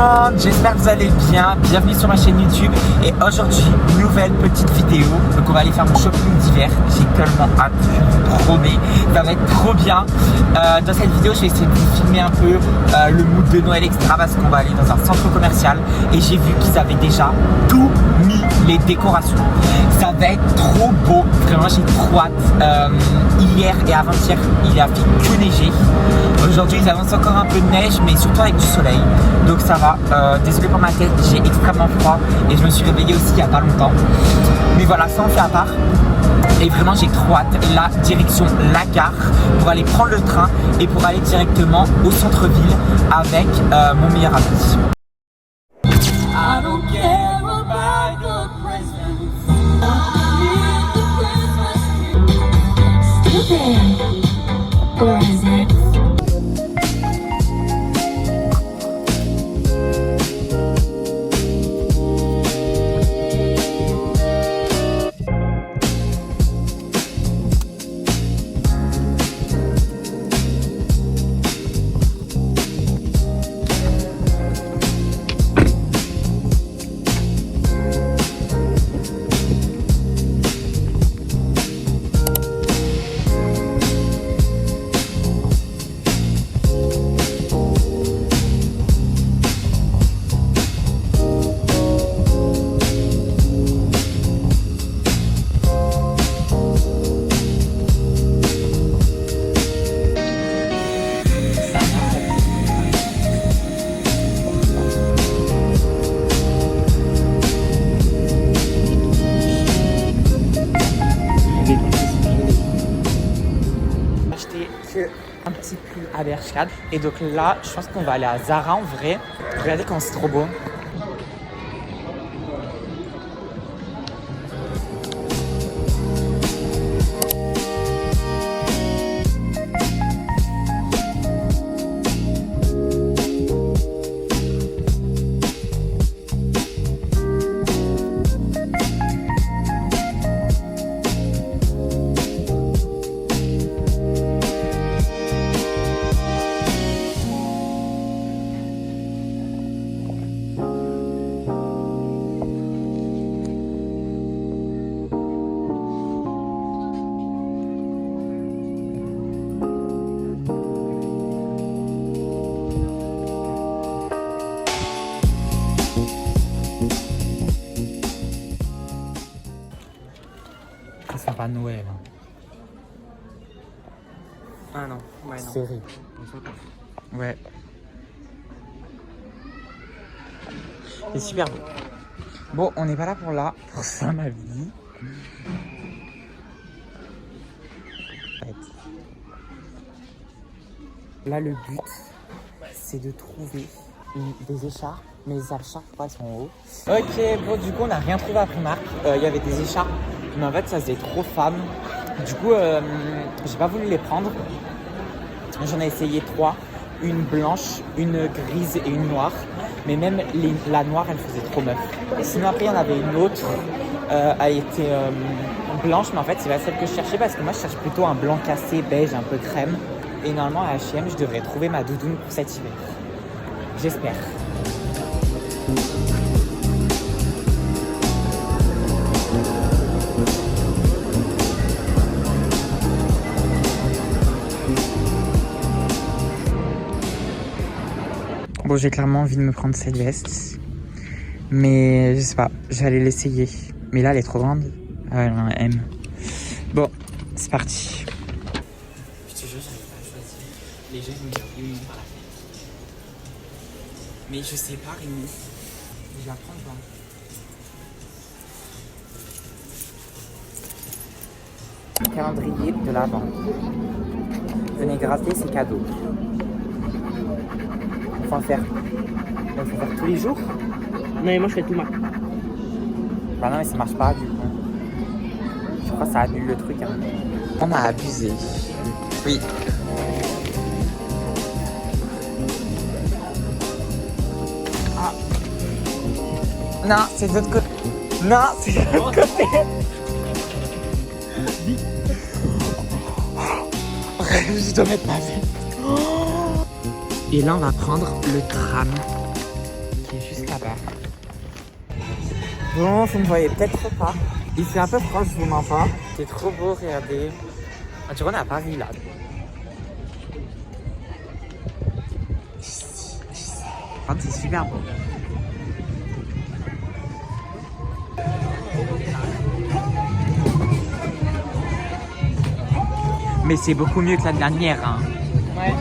monde, j'espère que vous allez bien. Bienvenue sur ma chaîne YouTube. Et aujourd'hui, nouvelle petite vidéo. Donc on va aller faire mon shopping d'hiver. J'ai tellement hâte, je vous promets. Ça va être trop bien. Dans cette vidéo, je vais essayer de vous filmer un peu le mood de Noël, etc. Parce qu'on va aller dans un centre commercial. Et j'ai vu qu'ils avaient déjà tout mis les décorations. Ça va être trop beau. Vraiment, j'ai trop hâte. Hier et avant-hier, il a fait que neiger. Aujourd'hui, ils avancent encore un peu de neige, mais surtout avec du soleil. Donc ça va. Désolé pour ma tête, j'ai extrêmement froid et je me suis réveillée aussi il n'y a pas longtemps. Mais voilà, ça on fait à part. Et vraiment, j'ai trop hâte. Là, direction la gare pour aller prendre le train et pour aller directement au centre-ville avec mon meilleur ami. I don't care about your presents. Or is it? Un petit pull à Bershka. Et donc là, je pense qu'on va aller à Zara en vrai. Regardez quand c'est trop beau. Ça va Noël. Ah non, ouais non. Série. Ouais. C'est super beau. Bon, on n'est pas là pour ça ma vie. Là le but, c'est de trouver des écharpes. Mais les écharpes, elles sont en haut. Ok, bon du coup on n'a rien trouvé à Primark. Il y avait des écharpes, mais en fait ça faisait trop femme. Du coup, j'ai pas voulu les prendre. J'en ai essayé 3. Une blanche, une grise et une noire. Mais même la noire, elle faisait trop meuf. Et sinon après, il y en avait une autre. Elle était blanche, mais en fait, c'est pas celle que je cherchais parce que moi, je cherche plutôt un blanc cassé, beige, un peu crème. Et normalement, à H&M, je devrais trouver ma doudoune pour cet hiver. J'espère. Bon, j'ai clairement envie de me prendre cette veste. Mais je sais pas, j'allais l'essayer. Mais là, elle est trop grande. Ah ouais, non, elle aime. Bon, c'est parti. Je te jure, j'arrive pas à choisir. Les gens, ils me disent oui, par la fenêtre. Mais je sais pas, Rémi. Je la prends pas. Calendrier de l'Avent. Venez gratter, c'est cadeau. Faut en faire. Il faut faire tous les jours. Non mais moi je fais tout mal. Bah non mais ça marche pas du coup. Je crois que ça annule le truc. Hein. On a abusé. Oui. Ah. Non, c'est de l'autre côté. Non, c'est de l'autre côté. Je dois mettre ma veste. Et là, on va prendre le tram. Bon, vous me voyez peut-être pas. Il fait un peu froid, je vous mens pas. C'est trop beau, regardez. On dirait qu'on est à Paris là. C'est super beau. Mais c'est beaucoup mieux que la dernière. Hein. Ouais.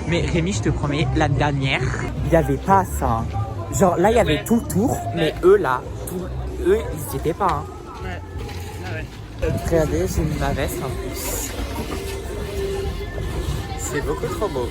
Mais Rémi, je te promets, la dernière, il n'y avait pas ça. Genre là, il y avait tout le tour, mais eux là, eux, ils n'y étaient pas. Hein. Ouais. Ah ouais. Regardez, j'ai mis ma veste en plus. C'est beaucoup trop beau.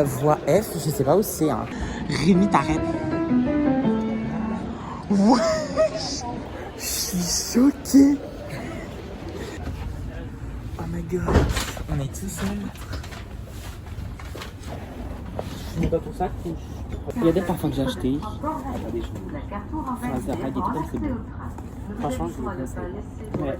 Voie F, je sais pas où c'est. Hein. Rémi, t'arrêtes. Ouais. Je suis choquée. Oh my god. On est tout seul. Ce n'est pas pour ça que il y a des parfums que j'ai achetés. Enfin, Zara, des trucs comme c'est bon. Franchement, je vous le conseille. Ouais.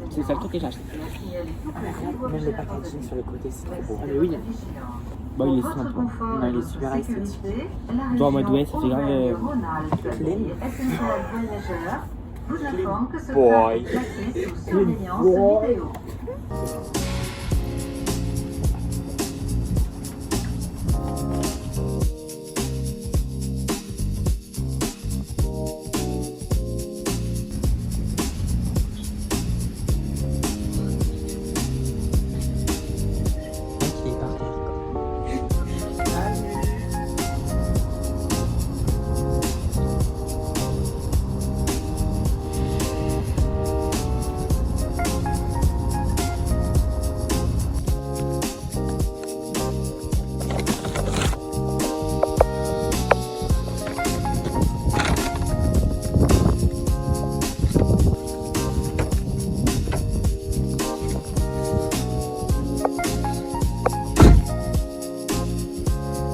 C'est le seul truc que j'ai acheté. Même le packaging sur le côté, c'est trop beau. Ah, mais oui. Bon, il est simple. Non, il est super esthétique. Toi, en mode ouais, c'est grave. Boy.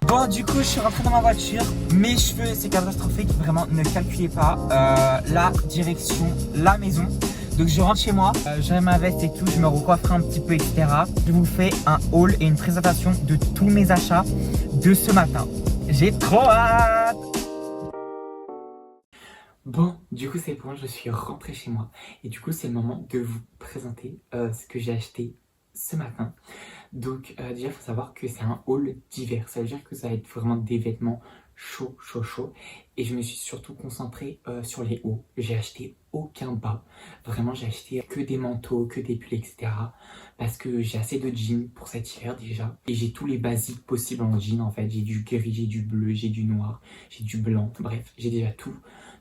Bon, du coup, je suis rentré dans ma voiture. Mes cheveux, c'est catastrophique. Vraiment, ne calculez pas. La direction, la maison. Donc, je rentre chez moi. J'ai ma veste et tout. Je me recoifferai un petit peu, etc. Je vous fais un haul et une présentation de tous mes achats de ce matin. J'ai trop hâte. Bon, du coup, c'est bon. Je suis rentré chez moi. Et du coup, c'est le moment de vous présenter ce que j'ai acheté ce matin. Donc déjà il faut savoir que c'est un haul d'hiver, ça veut dire que ça va être vraiment des vêtements chauds, et je me suis surtout concentré sur les hauts. J'ai acheté aucun bas, vraiment j'ai acheté que des manteaux, que des pulls, etc. parce que j'ai assez de jeans pour cet hiver déjà, et j'ai tous les basiques possibles en jean en fait. J'ai du gris, j'ai du bleu, j'ai du noir, j'ai du blanc, bref j'ai déjà tout.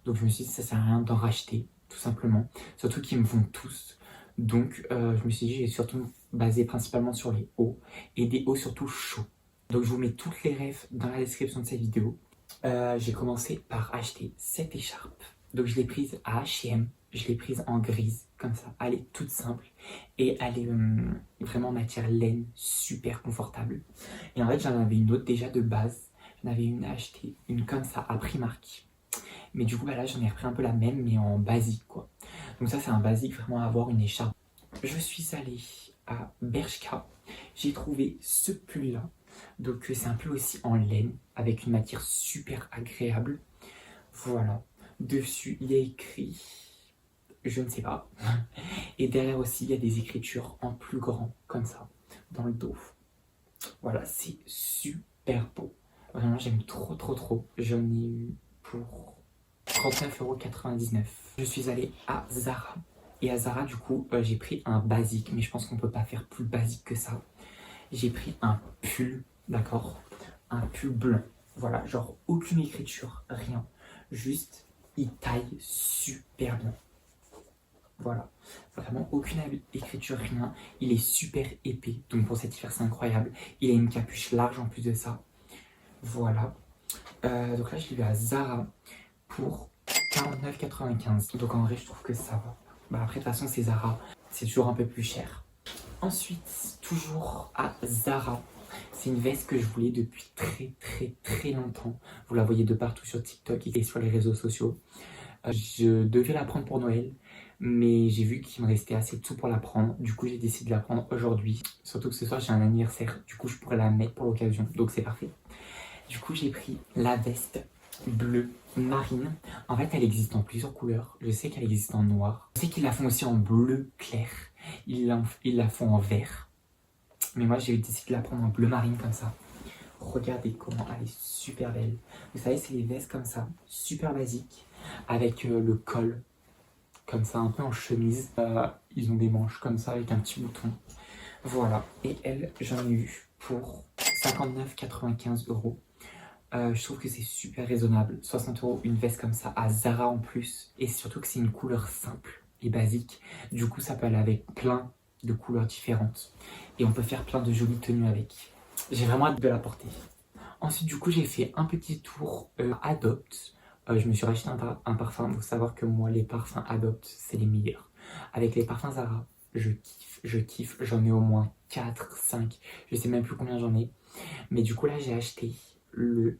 Donc je me suis dit ça sert à rien d'en racheter tout simplement, surtout qu'ils me vont tous. Donc je me suis dit j'ai surtout basé principalement sur les hauts et des hauts surtout chauds. Donc je vous mets toutes les refs dans la description de cette vidéo. J'ai commencé par acheter cette écharpe. Donc je l'ai prise à H&M, je l'ai prise en grise comme ça. Elle est toute simple et elle est vraiment en matière laine, super confortable. Et en fait j'en avais une autre déjà de base. J'en avais une achetée, une comme ça à Primark. Mais du coup bah là j'en ai repris un peu la même mais en basique quoi. Donc ça c'est un basique vraiment à avoir une écharpe. Je suis allée à Bershka, j'ai trouvé ce pull là. Donc c'est un pull aussi en laine avec une matière super agréable. Voilà, dessus il y a écrit je ne sais pas. Et derrière aussi il y a des écritures en plus grand comme ça dans le dos. Voilà, c'est super beau. Vraiment j'aime trop. J'en ai eu pour 39,99 €. Je suis allée à Zara. Et à Zara, du coup, j'ai pris un basique, mais je pense qu'on peut pas faire plus basique que ça. J'ai pris un pull, d'accord? Un pull blanc. Voilà, genre aucune écriture, rien. Juste, il taille super bien. Voilà, vraiment aucune écriture, rien. Il est super épais, donc pour cet hiver, c'est incroyable. Il a une capuche large en plus de ça. Voilà. Donc là, je l'ai eu à Zara pour 49,95. Donc en vrai, je trouve que ça va. Bah après, de toute façon, c'est Zara. C'est toujours un peu plus cher. Ensuite, toujours à Zara. C'est une veste que je voulais depuis très longtemps. Vous la voyez de partout sur TikTok et sur les réseaux sociaux. Je devais la prendre pour Noël, mais j'ai vu qu'il me restait assez de sous pour la prendre. Du coup, j'ai décidé de la prendre aujourd'hui. Surtout que ce soir, j'ai un anniversaire. Du coup, je pourrais la mettre pour l'occasion. Donc, c'est parfait. Du coup, j'ai pris la veste bleu marine. En fait, elle existe en plusieurs couleurs. Je sais qu'elle existe en noir. Je sais qu'ils la font aussi en bleu clair. Ils la font en vert. Mais moi, j'ai décidé de la prendre en bleu marine comme ça. Regardez comment elle est super belle. Vous savez, c'est les vestes comme ça, super basiques, avec le col, comme ça, un peu en chemise. Ils ont des manches comme ça, avec un petit bouton. Voilà. Et elle, j'en ai eu pour 59,95 €. Je trouve que c'est super raisonnable. 60 € une veste comme ça, à Zara en plus. Et surtout que c'est une couleur simple et basique. Du coup, ça peut aller avec plein de couleurs différentes. Et on peut faire plein de jolies tenues avec. J'ai vraiment hâte de la porter. Ensuite, du coup, j'ai fait un petit tour Adopt. Je me suis racheté un parfum. Il faut savoir que moi, les parfums Adopt, c'est les meilleurs. Avec les parfums Zara, je kiffe. J'en ai au moins 4, 5. Je sais même plus combien j'en ai. Mais du coup, là, j'ai acheté le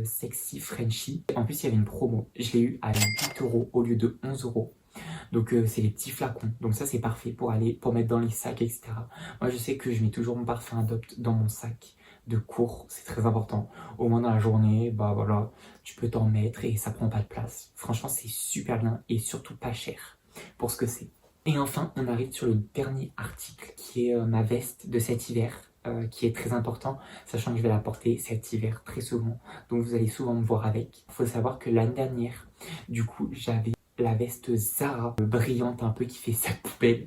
Sexy Frenchy. En plus, il y avait une promo. Je l'ai eu à 8 € au lieu de 11 €. Donc c'est les petits flacons. Donc ça, c'est parfait pour mettre dans les sacs, etc. Moi, je sais que je mets toujours mon parfum Adopt dans mon sac de cours. C'est très important. Au moins dans la journée, bah voilà, tu peux t'en mettre et ça prend pas de place. Franchement, c'est super bien et surtout pas cher pour ce que c'est. Et enfin, on arrive sur le dernier article qui est ma veste de cet hiver. Qui est très important, sachant que je vais la porter cet hiver très souvent. Donc vous allez souvent me voir avec. Il faut savoir que l'année dernière, du coup, j'avais la veste Zara brillante un peu qui fait sa poubelle.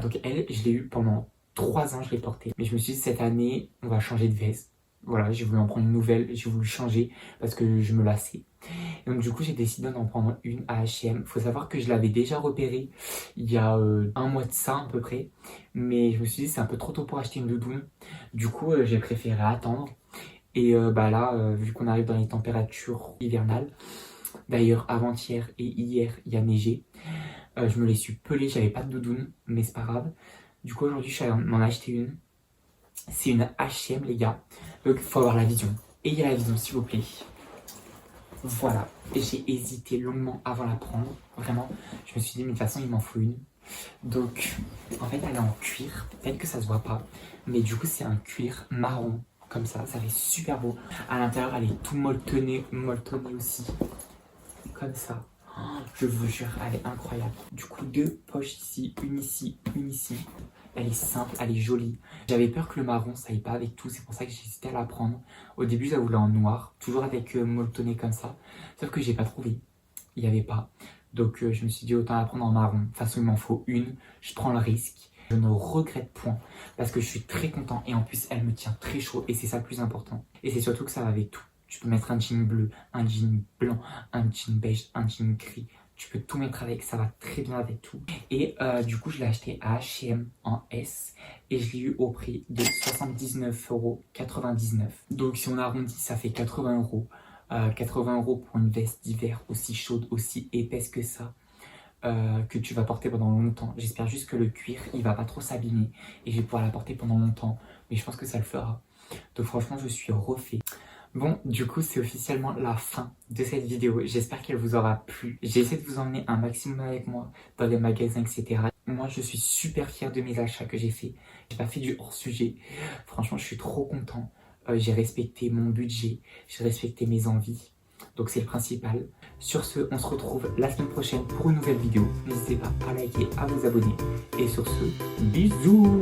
Donc elle, je l'ai eu pendant 3 ans, je l'ai portée. Mais je me suis dit, cette année, on va changer de veste. Voilà, j'ai voulu en prendre une nouvelle, j'ai voulu changer parce que je me lassais. Et donc du coup, j'ai décidé d'en prendre une à H&M. Faut savoir que je l'avais déjà repérée il y a un mois de ça à peu près. Mais je me suis dit, c'est un peu trop tôt pour acheter une doudoune. Du coup, j'ai préféré attendre. Et bah là, vu qu'on arrive dans les températures hivernales, d'ailleurs, avant-hier et hier, il y a neigé. Je me les suis pelées, j'avais pas de doudoune, mais c'est pas grave. Du coup, aujourd'hui, je suis allée m'en acheter une. C'est une H&M, les gars. Donc, il faut avoir la vision. Ayez la vision, s'il vous plaît. Voilà. J'ai hésité longuement avant de la prendre. Vraiment, je me suis dit, mais de toute façon, il m'en faut une. Donc, en fait, elle est en cuir. Peut-être que ça se voit pas. Mais du coup, c'est un cuir marron. Comme ça fait super beau. À l'intérieur, elle est tout molletonnée aussi. Comme ça. Oh, je vous jure, elle est incroyable. Du coup, 2 poches ici, une ici, une ici. Elle est simple, elle est jolie. J'avais peur que le marron, ça aille pas avec tout. C'est pour ça que j'ai hésité à la prendre. Au début, je la voulais en noir. Toujours avec molletonné comme ça. Sauf que j'ai pas trouvé. Il n'y avait pas. Donc, je me suis dit, autant la prendre en marron. De toute façon, il m'en faut une. Je prends le risque. Je ne regrette point. Parce que je suis très content. Et en plus, elle me tient très chaud. Et c'est ça le plus important. Et c'est surtout que ça va avec tout. Tu peux mettre un jean bleu, un jean blanc, un jean beige, un jean gris. Tu peux tout mettre avec, ça va très bien avec tout. Et du coup, je l'ai acheté à H&M en S. Et je l'ai eu au prix de 79,99 €. Donc si on arrondit, ça fait 80 €. 80 € pour une veste d'hiver aussi chaude, aussi épaisse que ça. Que tu vas porter pendant longtemps. J'espère juste que le cuir, il va pas trop s'abîmer. Et je vais pouvoir la porter pendant longtemps. Mais je pense que ça le fera. Donc franchement, je suis refait. Bon, du coup, c'est officiellement la fin de cette vidéo. J'espère qu'elle vous aura plu. J'ai essayé de vous emmener un maximum avec moi dans les magasins, etc. Moi, je suis super fier de mes achats que j'ai fait. J'ai pas fait du hors-sujet. Franchement, je suis trop content. J'ai respecté mon budget. J'ai respecté mes envies. Donc, c'est le principal. Sur ce, on se retrouve la semaine prochaine pour une nouvelle vidéo. N'hésitez pas à liker, à vous abonner. Et sur ce, bisous!